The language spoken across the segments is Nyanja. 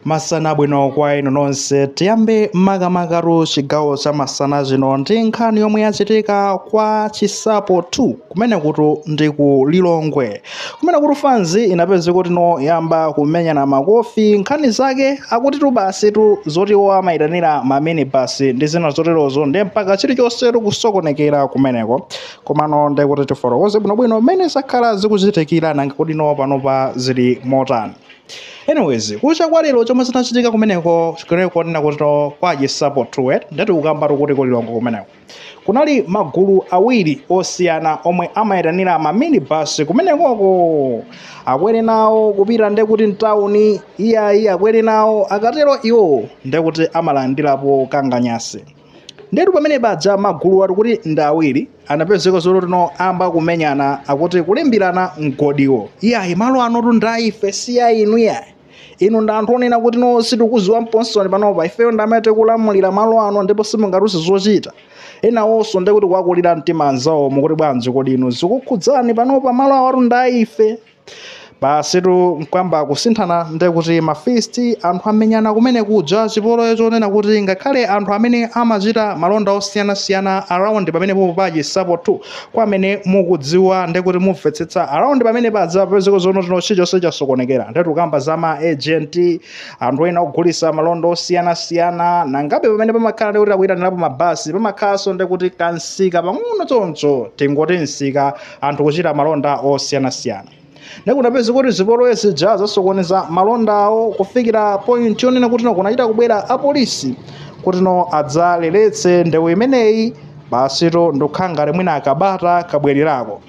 Masana bwino kwa inu nonse tiyambe makamakaru chigawo cha masana zino ndi nkhani yomwe yachitika kwa Chisapo 2 kumene kuti ndi ku Lilongwe kumene kuti fanzi inapeza kuti no yamba kumenyana makofi nkhani zake akuti basi zoti amayitanira mamini basi ndi zina zoterozo ndi mpaka chilichonse kusokonekera kumeneko komano ndi kuti tiforokoze bwinobwino mmene zakhala zikuchitikira nanga kuti no panopa zili motani. Anyways, kucha kwa lero chomwe chinachitika kumeneko chikonena kuti kwa Chisapo 2 ndati ukamba kuti ku Lilongwe kumeneko kunali magulu awiri osiyana omwe amayitanira maminibus kumenekoko akwere nawo kupita ndi kuti mtawuni iyayi akwere nawo akatero iwo ndi kuti amalandirapo kanganyasi. Ndetu pamene baja magulu ati kuti ndi awiri anapezeka zoti no amba kumenyana akuti kulimbirana mgodiwo iyayi malo anotu ndaife siya inu iyayi inu ndi anthu onena kuti no sitikuziwa mponsoni panopa ifeyo ndamete kulamulira malo ano ndipo simungarusi zochita enawonso ndi kuti kwakulira mtima anzawo mukuti bwanji kodi inu zikukhudzani panopa malo awatu ndaife basi mkwamba kusinthana ndi kuti mafisti anthu amenyana kumene kuja chipoloyo chonena kuti ngakhale anthu amene amachita malonda osiyanasiyana around pamene popo pa Chisapo 2 kwa amene mukudziwa ndi kuti mumvetsetsa around pamene paja pezeko zono chilichonse chasokonekera ndi tukamba za ma agent anthu ena ogulitsa malonda osiyanasiyana nangabe pamene pamakhala ndi kuti akuyitanirapo mabasi pamakhalanso ndi kuti kansika pang'ono choncho tingoti nsika anthu kuchita malonda osiyanasiyana. Nekunapeza kuti zipoloyo zija zasokoneza malondawo kufikira point yonena kuti no kunachita kubwera apolisi kuti no adzaleletse ndewu imeneyi basi ndokhanga mwina akabata kabwerirako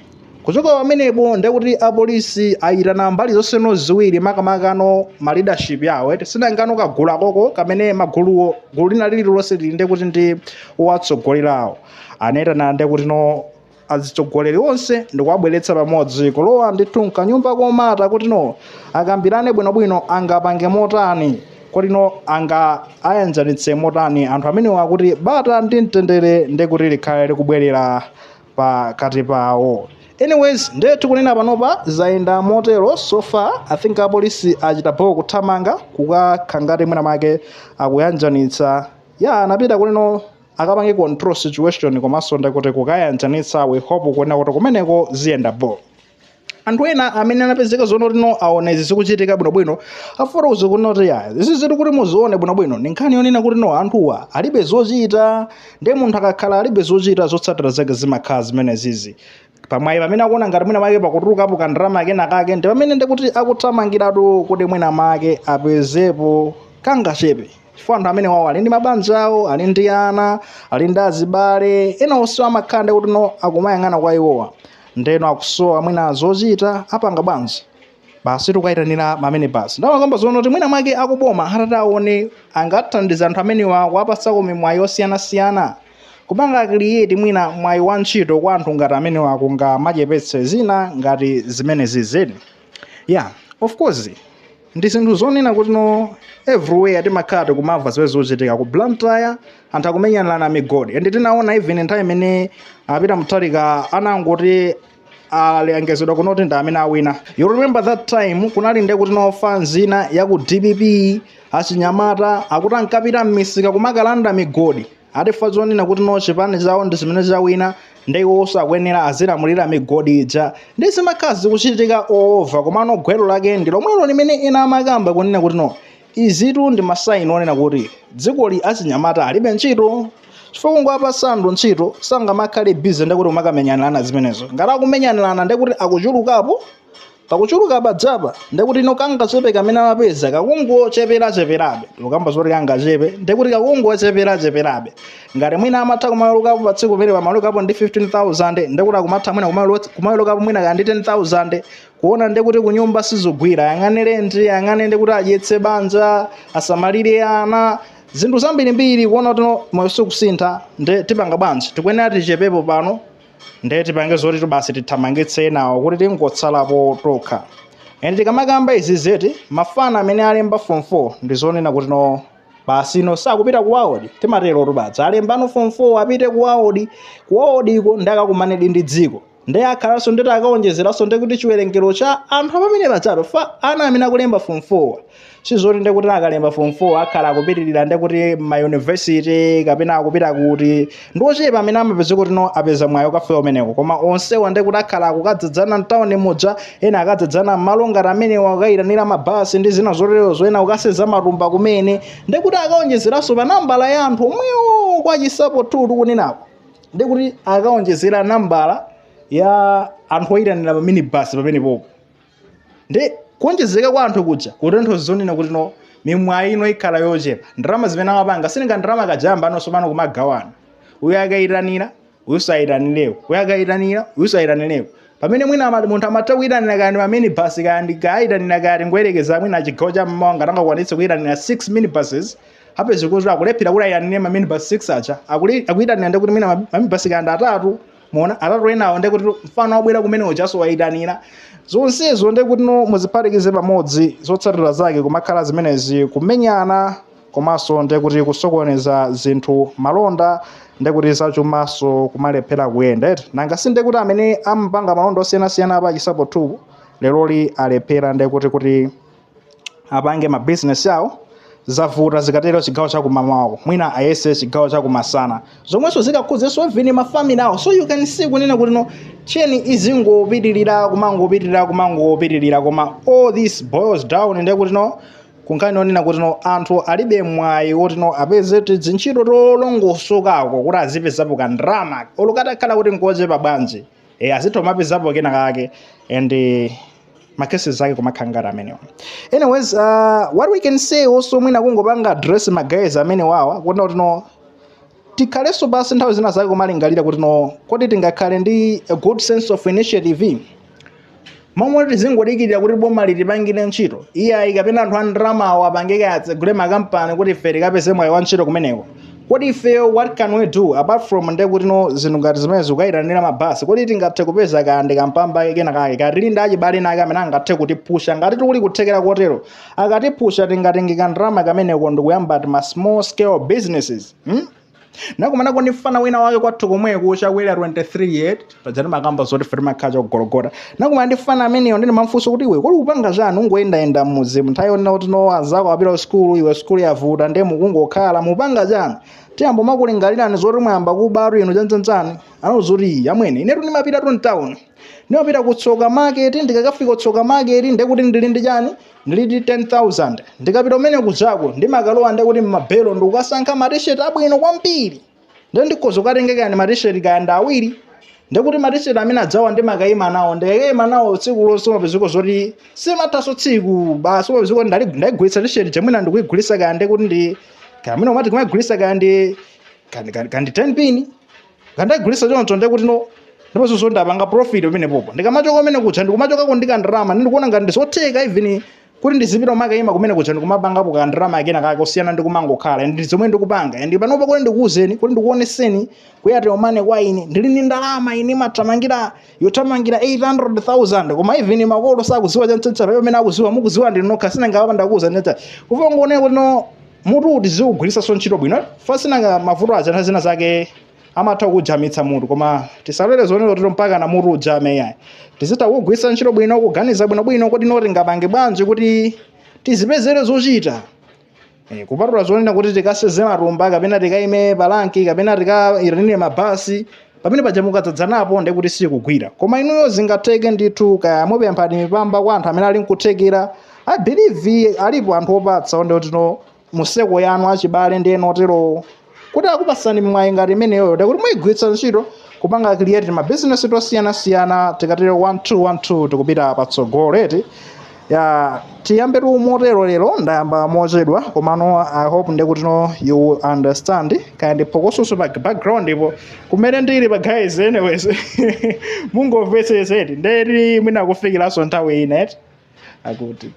kuchoka pamenepo ndi kuti apolisi ayitana mbali zonse ziwiri makamakano ma leadership yawo sinangano kagulakoko kamene maguluwo gulu lina lililonse lili ndi kuti ndi watsogolerawo anayitana ndi kuti no azitsogoleri onse ndikuwabweretsa pamodzi kulowa ndithu mkanyumba komata kuti no akambirane bwinobwino angapange motani kuti no anga ayanjanitse motani anthu amenewo akuti bata ndi mtendere ndi kuti likhale likubwerera pakati pawo. Anyways, ndetu kunena panopa zayenda motero so far I think apolisi achitapo kuthamanga kukakhangati mwina make akuyanjanitsa anapita kuti no akapange control situation komanso ndikuti kukayanjanitsa we hope kuona kuti kumeneko ziyenda bo. Anthu ena amene anapezeka zono tino aona izi zikuchitika bwinobwino afora uzikunoti izi ziri kuti muzione bwinobwino ni nkhani yonena kuti no anthuwa alibe zochita ndi munthu akakhala alibe zochita zotsatira zake zimakhala zimene zizi pamwayi pamene akuona ngati mwina make pakutulukapo kandirama kena kake ndi pamene ndikuti akuthamangiratu kuti mwina make apezepo kangachepe chifukwa anthu amene wawo ali ndi mabanja awo ali ndi ana ali ndi azibale ena onse amakhala ndi kuti no akumayang'ana kwa iwowa ndeno akusowa mwina zochita apanga bwanji basi tukayitanira maminibus ndawakamba zono kuti mwina make akuboma atati aone angathandiza anthu amenewa kuwapasako mwayi osiyanasiyana kupanga create mwina mwayi wa ntchito kwa anthu ngati amenewa kungamachepetse zina ngati zimene zizedi. Of course ndi zinthu zonena kuti no everywhere timakhala tikumva zimene zochitika ku Blantyre anthu akumenyana na migodi and tinaona even nthawi imene apita mutharika anangoti alengezedwa kunoti ndi amene awina. You remember that time kunali ndi kuti no fans ina ya ku DPP achinyamata akuti ankapita m'misika kumakalanda migodi atifa zonena kuti no chipani chawo ndi zimene chawina ndi iwonso akuyenera azilamulira migodi ija ndi zimakhala zikuchitika over komano gwero lake ndi lomwelo limene ena amakamba kunena kuti no izitu ndi masaini onena kuti dzikoli achinyamata alibe ntchito chifukwa kungowapasandwa ntchito sangamakhale busy ndi kuti umakamenyanana zimenezo ngati akumenyanana ndi kuti akuchulukapo pakuchuluka padzapa ndi kuti ino kangachepe kamene amapeza kakungocheperabe lukamba zoti kangachepe ndi kuti kakungocheperabe ngati mwina amatha kumalukapo pa tsiku pamene pamalukapo ndi 15,000 ndi kuti akumatha mwina kumalukapo mwina kandi 10,000 kuona ndi kuti kunyumba sizogwira yang'anire ndi kuti adyetse banja asamalire ana zinthu zambirimbiri kuona kuti moyo sikusintha ndi tipanga bwanji tikuyenera tichepepo pano ndi tipange zoti basi tithamangitse nawo kuti tingotsalapo tokha. And tikamakamba izi zeti mafana amene alemba form 4 ndi zonena kuti no basi no sakupita ku awodi timatero tubadza alembano form 4 apite ku awodi iko ndakakumanedi ndi dziko nde akhalanso ndeti akaonjezeranso ndi kuti chiwerengero cha anthu pamene pachabe fa ana amene akulemba form 4 sizoti ndi kuti akalemba form 4 akhala akupitirira ndi kuti ma university kapena akupita kuti ndochepa amene amapeza kuti no apeza mwayo kafewa umeneko koma onsewa ndi kuti akhala akukadzadzana mtawuni muja ena akadzadzana m'malo ngati amene wakayitanira mabasi ndi zina zoterezo ena ukaseza matumba kumene ndi kuti akaonjezeranso pa nambala ya anthu omwewo kwa chisapo 2 tikunenako ndi kuti akaonjezera nambala ya anthu oyitanira pa minibus pamene popo ndi kuonjezeka kwa anthu kuja kutentho zonena kuti no mimwayi ino ikhala yochepa ndalama zimene amapanga sininga ndalama kajamba anonso pano kumagawana uyu akayitanira uyu sayitanirewo uyu akayitanira uyu sayitanirewo pamene mwina munthu amatha kuyitanira kani pa minibus kandi kayitanira kati ngoyerekeza mwina chigawo cha mmawa ngati angakwanitse kuyitanira 6 minibuses apeza kuti akulephera kuti ayitanire ma minibus 6 aja akuyitanira ndi kuti mwina mamibus kandi atatu mona atatu enawo ndi kuti mfano wabwera kumene ujaso wayitanira zonsezo ndi kuti no muziphatikize pamodzi zotsatira zake kumakhala zimenezi kumenyana komanso ndi kuti kusokoneza zinthu malonda ndi kuti zachumaso kumalephera kuyenda nanga si ndi kuti amene amapanga malonda osiyanasiyana pa chisapo 2 leroli alephera ndi kuti apange ma business yawo zavuta zikatero chigawo chakumamawa mwina ayese chigawo chakumasana zomweso zikakhuzenso vini mafamily awo so you can see kunena kuti no cheni izingopitirira kumangopitirira koma all this boils down ndi kuti no kunkhani onena kuti no anthu alibe mwayi woti no apeze tizintchito tolongosokako kuti azipezapo kandrama olukati akhala kuti nkochepa bwanji azitha mapezapo kena kake and macases zake kumakhangara amenewa. Anyways, what we can say also mwina kungopanga address magays amene wawa kuti no tikhaleso basi nthawi zina zake kumalingalira kuti no kodi tingakhale ndi a good sense of initiative momwe tizingodikirira kuti boma litipangire ntchito iyayi kapena anthu andrama awo apangeke atsegule makampani kuti ife tikapeze mwayi wa ntchito kumeneko. Kodi ife what can we do apart from nde kuti no zinthu ngati zimene zikuyitanira mabasi kodi tingathe kupeza kandi kampamba kena kake katili ndi achibale nake amene angathe kutipusha ngati tikuli kuthekera kotero akatipusha tingatengeka ndrama kameneko ndikuyamba ma small scale businesses nakumana koni fana wina wake kwathu komweko chakwera 23 yet pajani makamba zoti fere makhacha kugologota nakumana ndifana ameneyo ndine mamfunso kuti iwe kodi upanga chani ungoyenda mmuzi nthawi yonena kuti no azako apita school iwe school yavuta ndi mukungokhala mupanga chani tiyambo makulingalirani zoti mwayamba kubatu ino chanchani anozoti amwene inetu ndimapita town ndimapita kutsoka market ndikakafika kutsoka market ndekuti ndili ndi chani ndili 10,000 ndikapita umene kuzako ndimakalowa ndekuti mmabelo ndikukasankha matisheti abwino kwambiri ndikhoza kukatengekani matisheti kayanda awiri ndekuti matisheti amene adzawa ndimakayima nawo ndikayima nawo tsiku lonse mapezeko zoti simathaso tsiku basi mapezeko ndayigulitsa tisheti chamwina ndikuyigulitsa kayande kuti ndi kamene umati kumayigulitsa kandi 10 pini kandayigulitsa choncho ndekuti no ndiponso so ndapanga profit umene popo ndikamachoka umene kucha ndikumachokako ndikandrama ndikuona ngati ndizotheka even kuti ndizipita umakayima kumene kucha ndikumapangapo kandrama akena kake osiyana ndikumangokhala ndi zomwe ndikupanga and panopa kuti ndikuwuzeni kuti ndikuoneseni kuyati omane kwa ine ndili ndi ndalama ine mathamangira yothamangira 800,000 koma even makolo sakuziwa chanchacha payo amene akuziwa mukuziwa ndili nokha sinangapa ndakuwuza nchacha kufa ngooneka kuti no mutu kuti ziwugulitsa so ntchito bwino fasinanga mavuto aja zina zake amatha kujamitsa mutu koma tisalere zonero tito mpaka na mutu ujame yayi tizita kugwisa ntchito bwino kuganiza bwino kuti noti ngapange bwanji kuti tizipezere zochita kupatula zonena kuti tikaseze matumba kapena tikayime palanki kapena tikayitanire mabasi pamene pajamukadzadzanapo ndi kuti sikugwira koma inuyo zingatheke ndithu kaya mupemphani mipamba kwa anthu amene ali nkuthekera I believe alipo anthu opatsa onde kuti no museko yanu achibale ndi enotero kuti akupasani mwayi ngati imeneyo kuti muyigwiritsa ntchito kupanga create ma business tosiyana tikatero 1 tikupita patsogolo eti ya tiyambe motero lero ndayamba mochedwa komano I hope ndekuti no you understand kandi pokososo pa background ipo kumene ndili pa guys anyways mungomvetsese eti ndeti mwina kufikiranso nthawi ine akuti